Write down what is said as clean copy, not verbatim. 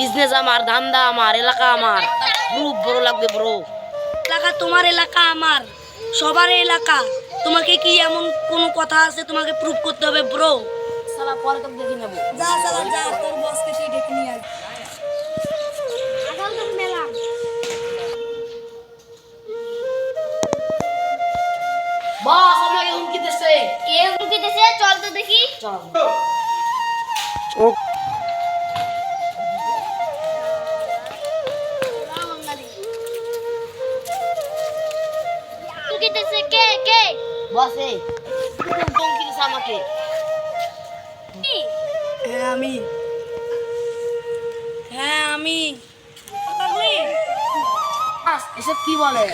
Business আমার, ধান্দা আমার, এলাকা আমার। গ্রুপ বড় লাগবে ব্রো। এলাকা তোমার, এলাকা আমার, সবার এলাকা। তোমাকে কি এমন কোনো কথা আছে তোমাকে প্রুফ করতে হবে ব্রো? শালা পরে তোকে দেখে নেবো। যা শালা যা, তোর বসকে তুই ডেকে নিয়ে আয়। বস আমাকে হুমকি দিচ্ছে। কে হুমকি দিছে? চল তো দেখি। চল। হুমকি দিছে কে? কে? বস এই হুমকি দিচ্ছে আমাকে। কি? হ্যাঁ আমি, হ্যাঁ আমি। এসব কি বলে?